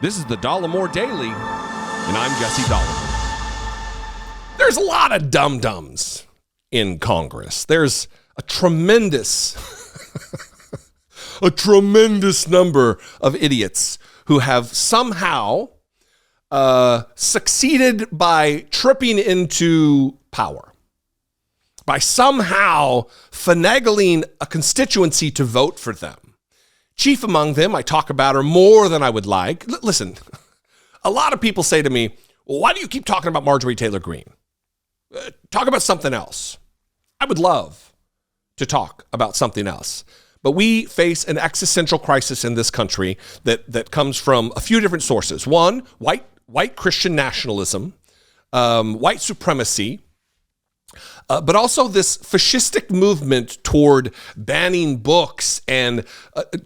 This is the Dollemore Daily, and I'm Jesse Dollemore. There's a lot of dum-dums in Congress. There's a tremendous number of idiots who have somehow succeeded by tripping into power, by somehow finagling a constituency to vote for them. Chief among them, I talk about her more than I would like. Listen, a lot of people say to me, well, why do you keep talking about Marjorie Taylor Greene? Talk about something else. I would love to talk about something else. But we face an existential crisis in this country that comes from a few different sources. One, white Christian nationalism, white supremacy, but also this fascistic movement toward banning books and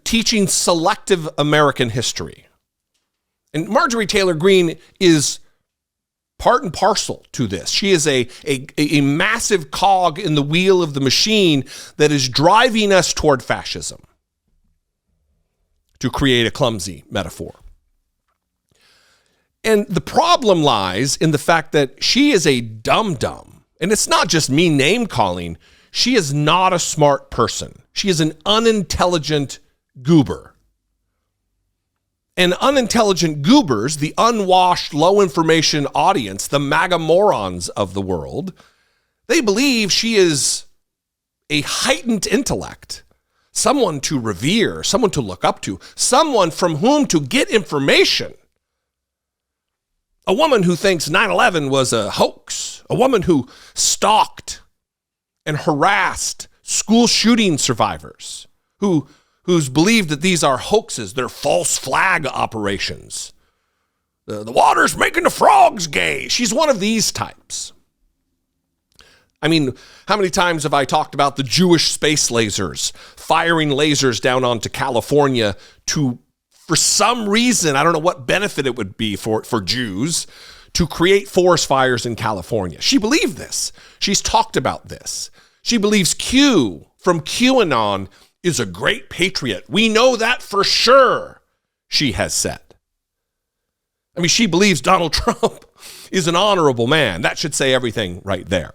teaching selective American history. And Marjorie Taylor Greene is part and parcel to this. She is a massive cog in the wheel of the machine that is driving us toward fascism, to create a clumsy metaphor. And the problem lies in the fact that she is a dum-dum. And it's not just me name-calling. She is not a smart person. She is an unintelligent goober. And unintelligent goobers, the unwashed, low-information audience, the MAGA morons of the world, they believe she is a heightened intellect, someone to revere, someone to look up to, someone from whom to get information. A woman who thinks 9/11 was a hoax, a woman who stalked and harassed school shooting survivors, who's believed that these are hoaxes, they're false flag operations. The water's making the frogs gay. She's one of these types. I mean, how many times have I talked about the Jewish space lasers, firing lasers down onto California to, for some reason, I don't know what benefit it would be for Jews, to create forest fires in California. She believed this. She's talked about this. She believes Q from QAnon is a great patriot. We know that for sure, she has said. I mean, she believes Donald Trump is an honorable man. That should say everything right there.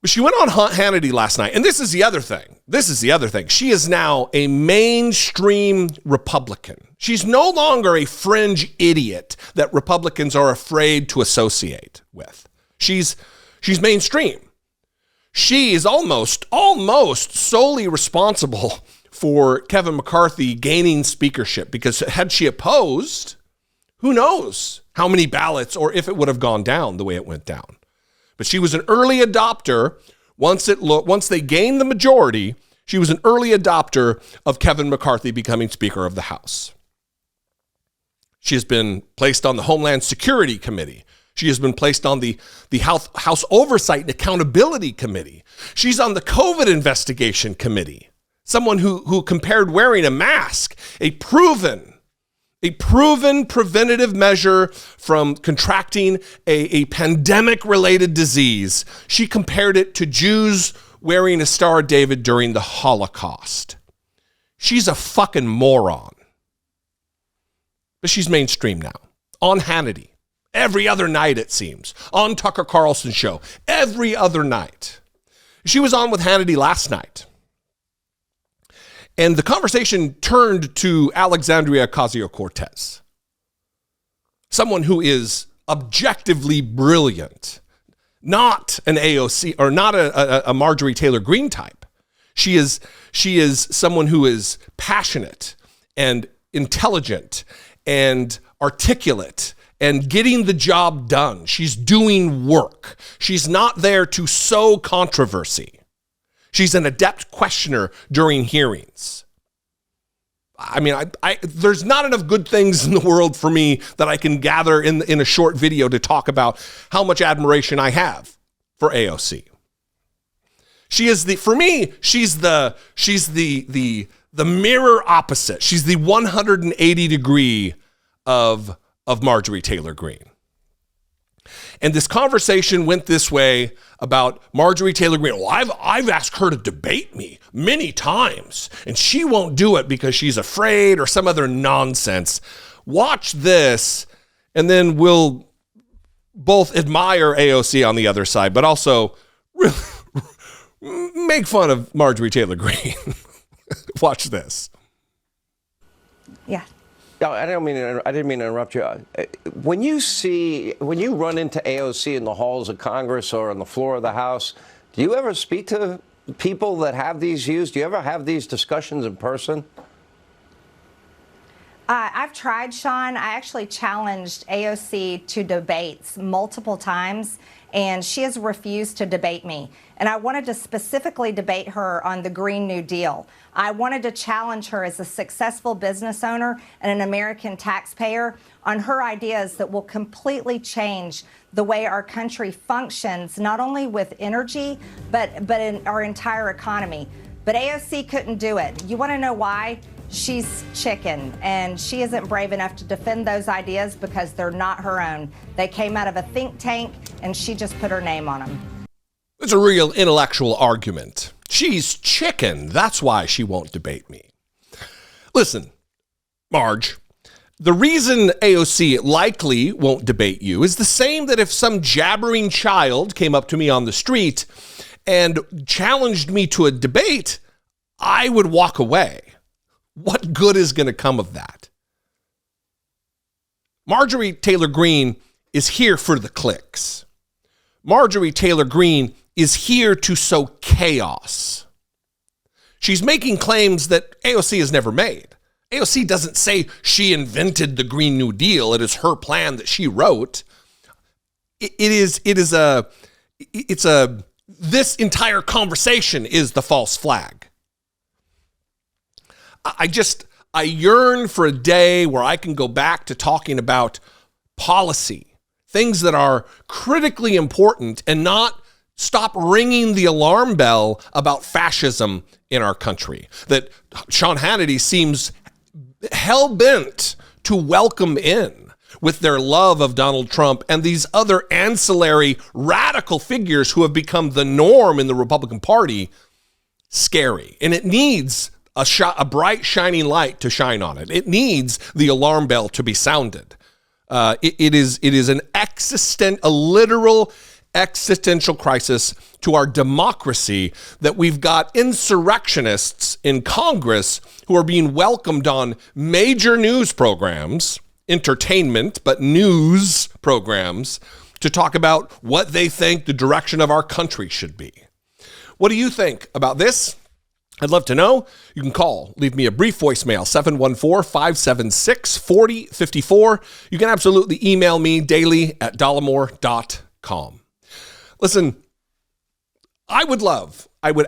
But she went on Hannity last night, and this is the other thing. She is now a mainstream Republican. She's no longer a fringe idiot that Republicans are afraid to associate with. She's mainstream. She is almost solely responsible for Kevin McCarthy gaining speakership, because had she opposed, who knows how many ballots or if it would have gone down the way it went down. But she was an early adopter. Once they gained the majority, she was an early adopter of Kevin McCarthy becoming Speaker of the House. She has been placed on the Homeland Security Committee. She has been placed on the House Oversight and Accountability Committee. She's on the COVID Investigation Committee. Someone who compared wearing a mask, a proven preventative measure from contracting a pandemic-related disease. She compared it to Jews wearing a Star of David during the Holocaust. She's a fucking moron. But she's mainstream now. On Hannity. Every other night, it seems. On Tucker Carlson's show. Every other night. She was on with Hannity last night. And the conversation turned to Alexandria Ocasio Cortez, someone who is objectively brilliant, not an AOC or not a Marjorie Taylor Greene type. She is someone who is passionate and intelligent and articulate and getting the job done. She's doing work. She's not there to sow controversy. She's an adept questioner during hearings. I mean, there's not enough good things in the world for me that I can gather in a short video to talk about how much admiration I have for AOC. She's the mirror opposite. She's the 180 degree of Marjorie Taylor Greene. And this conversation went this way about Marjorie Taylor Greene. Well, I've asked her to debate me many times, and she won't do it because she's afraid or some other nonsense. Watch this, and then we'll both admire AOC on the other side, but also really make fun of Marjorie Taylor Greene. Watch this. Yeah. No, I didn't mean to interrupt you. When you run into AOC in the halls of Congress or on the floor of the House, do you ever speak to people that have these views? Do you ever have these discussions in person? I've tried, Sean. I actually challenged AOC to debates multiple times, and she has refused to debate me. And I wanted to specifically debate her on the Green New Deal. I wanted to challenge her as a successful business owner and an American taxpayer on her ideas that will completely change the way our country functions, not only with energy, but in our entire economy. But AOC couldn't do it. You want to know why? She's chicken, and she isn't brave enough to defend those ideas because they're not her own. They came out of a think tank, and she just put her name on them. It's a real intellectual argument. She's chicken. That's why she won't debate me. Listen, Marge, the reason AOC likely won't debate you is the same that if some jabbering child came up to me on the street and challenged me to a debate, I would walk away. What good is going to come of that? Marjorie Taylor Greene is here for the clicks. Marjorie Taylor Greene is here to sow chaos. She's making claims that AOC has never made. AOC doesn't say she invented the Green New Deal. It is her plan that she wrote. This entire conversation is the false flag. I yearn for a day where I can go back to talking about policy, things that are critically important, and not stop ringing the alarm bell about fascism in our country that Sean Hannity seems hell-bent to welcome in with their love of Donald Trump and these other ancillary radical figures who have become the norm in the Republican Party. Scary. And it needs a bright, shining light to shine on it. It needs the alarm bell to be sounded. It is a literal existential crisis to our democracy that we've got insurrectionists in Congress who are being welcomed on major news programs, entertainment, but news programs, to talk about what they think the direction of our country should be. What do you think about this? I'd love to know. You can call, leave me a brief voicemail, 714-576-4054. You can absolutely email me daily at dollemore.com. Listen, I would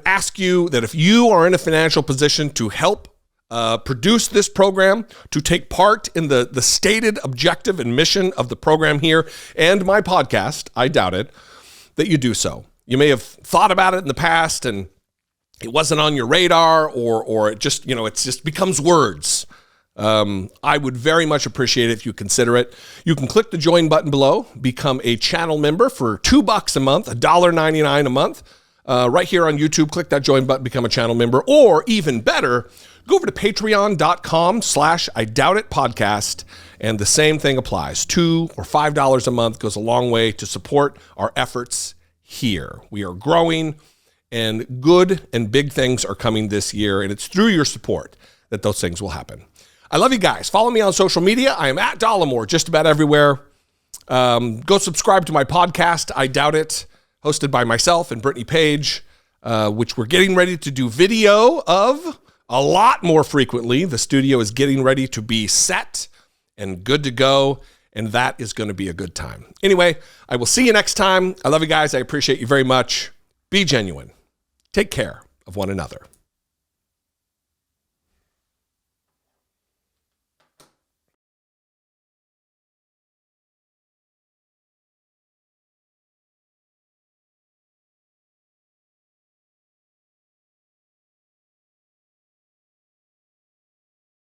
ask you that if you are in a financial position to help produce this program, to take part in the stated objective and mission of the program here and my podcast, I doubt it, that you do so. You may have thought about it in the past and it wasn't on your radar, or it just, it just becomes words. I would very much appreciate it if you consider it. You can click the join button below, become a channel member for $2 a month, $1.99 a month. Right here on YouTube, click that join button, become a channel member, or even better, go over to patreon.com/IDoubtItPodcast, and the same thing applies. $2 or $5 a month goes a long way to support our efforts here. We are growing, and good and big things are coming this year, and it's through your support that those things will happen. I love you guys. Follow me on social media. I am at Dollemore just about everywhere. Go subscribe to my podcast, I Doubt It, hosted by myself and Brittany Page, which we're getting ready to do video of a lot more frequently. The studio is getting ready to be set and good to go, and that is going to be a good time. Anyway, I will see you next time. I love you guys. I appreciate you very much. Be genuine. Take care of one another.